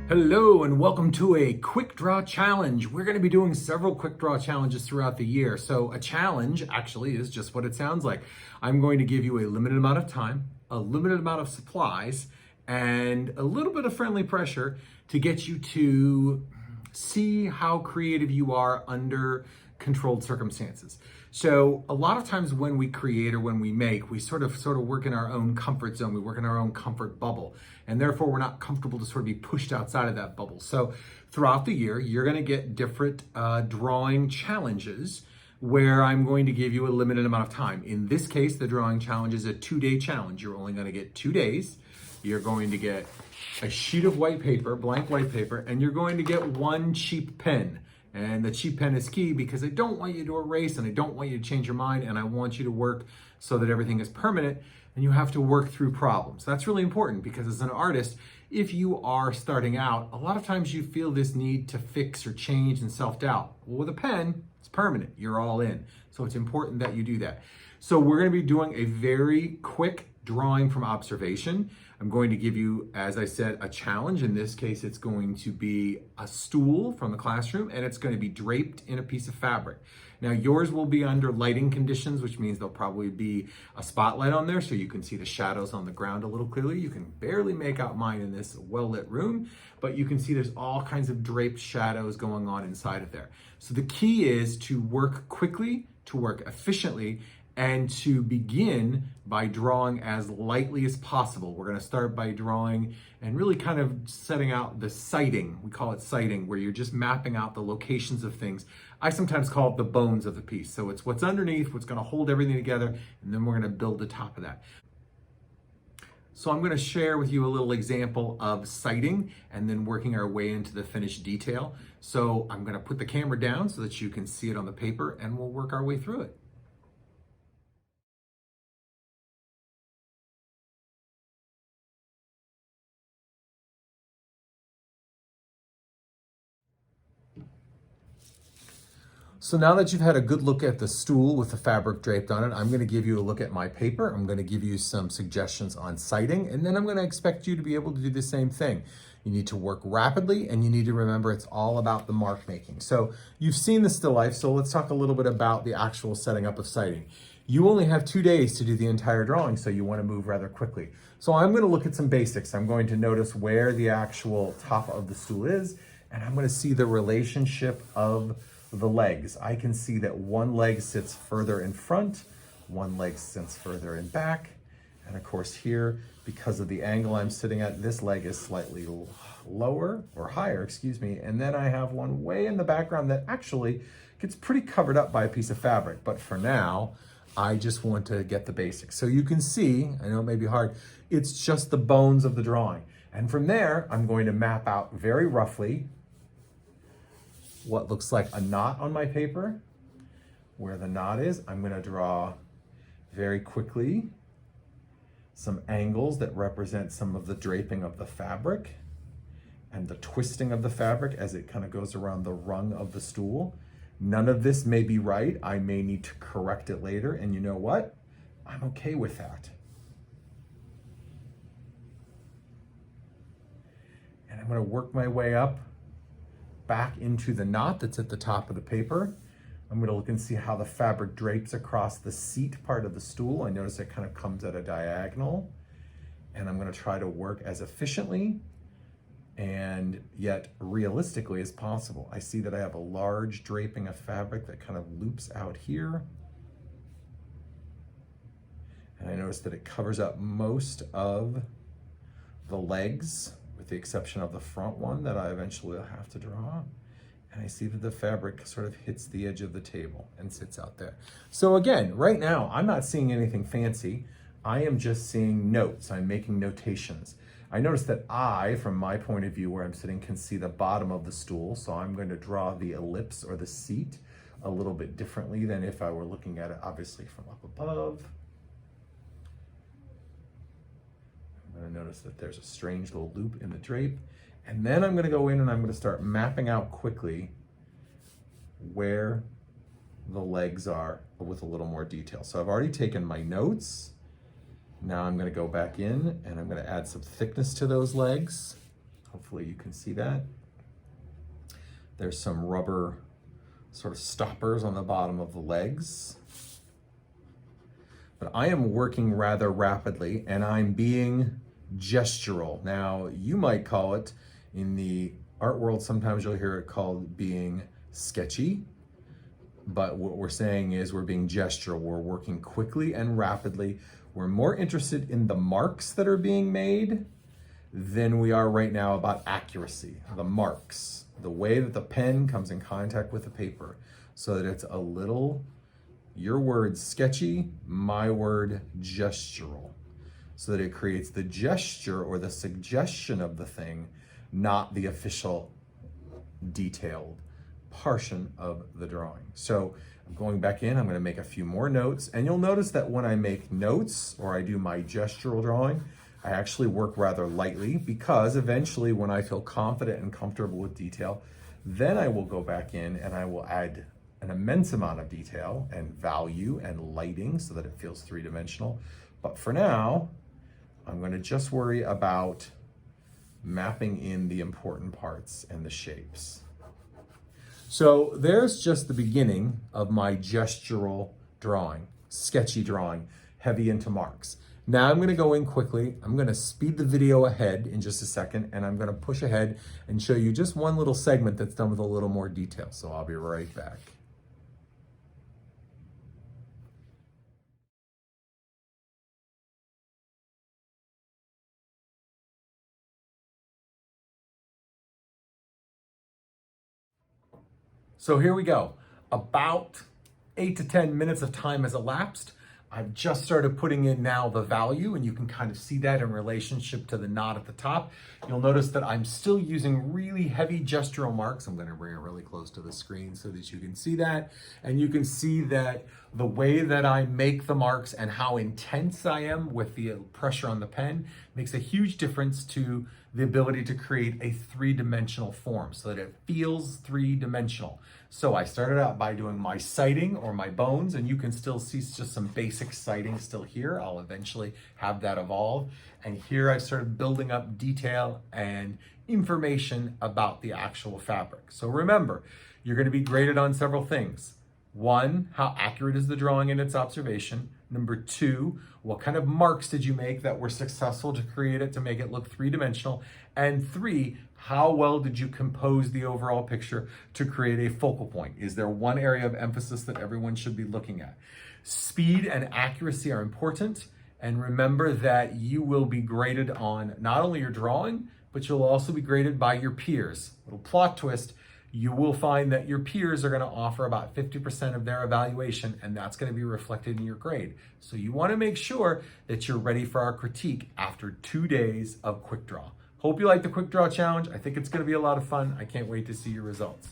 Hello and welcome to a quick draw challenge. We're going to be doing several quick draw challenges throughout the year. So a challenge actually is just what it sounds like. I'm going to give you a limited amount of time, a limited amount of supplies, and a little bit of friendly pressure to get you to see how creative you are under controlled circumstances. So a lot of times when we create or when we make, we sort of work in our own comfort zone. We work in our own comfort bubble, and therefore we're not comfortable to sort of be pushed outside of that bubble. So throughout the year, you're going to get different drawing challenges where I'm going to give you a limited amount of time. In this case, the drawing challenge is a 2-day challenge. You're only going to get 2 days. You're going to get a sheet of white paper, blank white paper, and you're going to get one cheap pen. And the cheap pen is key because I don't want you to erase and I don't want you to change your mind, and I want you to work so that everything is permanent, and you have to work through problems. That's really important because as an artist, if you are starting out, a lot of times you feel this need to fix or change and self-doubt. Well, with a pen, it's permanent. You're all in. So it's important that you do that. So we're going to be doing a very quick drawing from observation. I'm going to give you, as I said, a challenge. In this case, it's going to be a stool from the classroom, and it's going to be draped in a piece of fabric. Now, yours will be under lighting conditions, which means there'll probably be a spotlight on there so you can see the shadows on the ground a little clearly. You can barely make out mine in this well-lit room, but you can see there's all kinds of draped shadows going on inside of there. So the key is to work quickly, to work efficiently, and to begin by drawing as lightly as possible. We're going to start by drawing and really kind of setting out the sighting. We call it sighting, where you're just mapping out the locations of things. I sometimes call it the bones of the piece. So it's what's underneath, what's going to hold everything together, and then we're going to build the top of that. So I'm going to share with you a little example of sighting and then working our way into the finished detail. So I'm going to put the camera down so that you can see it on the paper, and we'll work our way through it. So now that you've had a good look at the stool with the fabric draped on it, I'm going to give you a look at my paper. I'm going to give you some suggestions on sighting, and then I'm going to expect you to be able to do the same thing. You need to work rapidly, and you need to remember it's all about the mark making. So you've seen the still life, so let's talk a little bit about the actual setting up of sighting. You only have 2 days to do the entire drawing, so you want to move rather quickly. So I'm going to look at some basics. I'm going to notice where the actual top of the stool is, and I'm going to see the relationship of the legs. I can see that one leg sits further in front, one leg sits further in back, and of course here, because of the angle I'm sitting at, this leg is slightly lower or higher, excuse me, and then I have one way in the background that actually gets pretty covered up by a piece of fabric. But for now, I just want to get the basics. So you can see, I know it may be hard, it's just the bones of the drawing. And from there, I'm going to map out very roughly what looks like a knot on my paper. Where the knot is, I'm going to draw very quickly some angles that represent some of the draping of the fabric and the twisting of the fabric as it kind of goes around the rung of the stool. None of this may be right. I may need to correct it later, and you know what? I'm okay with that. And I'm going to work my way up back into the knot that's at the top of the paper. I'm going to look and see how the fabric drapes across the seat part of the stool. I notice it kind of comes at a diagonal, and I'm going to try to work as efficiently and yet realistically as possible. I see that I have a large draping of fabric that kind of loops out here, and I notice that it covers up most of the legs, with the exception of the front one that I eventually will have to draw. And I see that the fabric sort of hits the edge of the table and sits out there. So again, right now, I'm not seeing anything fancy. I am just seeing notes. I'm making notations. I notice that I, from my point of view where I'm sitting, can see the bottom of the stool. So I'm going to draw the ellipse or the seat a little bit differently than if I were looking at it, obviously, from up above. I'm going to notice that there's a strange little loop in the drape. And then I'm going to go in and I'm going to start mapping out quickly where the legs are with a little more detail. So I've already taken my notes. Now I'm going to go back in and I'm going to add some thickness to those legs. Hopefully you can see that. There's some rubber sort of stoppers on the bottom of the legs. But I am working rather rapidly and I'm being gestural. Now, you might call it, in the art world, sometimes you'll hear it called being sketchy. But what we're saying is we're being gestural. We're working quickly and rapidly. We're more interested in the marks that are being made than we are right now about accuracy, the marks, the way that the pen comes in contact with the paper, so that it's a little, your word sketchy, my word gestural, so that it creates the gesture or the suggestion of the thing, not the official detailed portion of the drawing. So I'm going back in, I'm going to make a few more notes, and you'll notice that when I make notes or I do my gestural drawing, I actually work rather lightly, because eventually when I feel confident and comfortable with detail, then I will go back in and I will add an immense amount of detail and value and lighting so that it feels three-dimensional. But for now, I'm going to just worry about mapping in the important parts and the shapes. So there's just the beginning of my gestural drawing, sketchy drawing, heavy into marks. Now I'm going to go in quickly. I'm going to speed the video ahead in just a second, and I'm going to push ahead and show you just one little segment that's done with a little more detail. So I'll be right back. So here we go. About 8 to 10 minutes of time has elapsed. I've just started putting in now the value, and you can kind of see that in relationship to the knot at the top. You'll notice that I'm still using really heavy gestural marks. I'm going to bring it really close to the screen so that you can see that. And you can see that the way that I make the marks and how intense I am with the pressure on the pen makes a huge difference to the ability to create a three-dimensional form so that it feels three-dimensional. So I started out by doing my sighting or my bones, and you can still see just some basic sighting still here. I'll eventually have that evolve. And here I started building up detail and information about the actual fabric. So remember, you're going to be graded on several things. One, how accurate is the drawing in its observation? Number two, what kind of marks did you make that were successful to create it to make it look three-dimensional? And three, how well did you compose the overall picture to create a focal point? Is there one area of emphasis that everyone should be looking at? Speed and accuracy are important. And remember that you will be graded on not only your drawing, but you'll also be graded by your peers. Little plot twist. You will find that your peers are going to offer about 50% of their evaluation, and that's going to be reflected in your grade. So you want to make sure that you're ready for our critique after 2 days of Quick Draw. Hope you like the Quick Draw Challenge. I think it's going to be a lot of fun. I can't wait to see your results.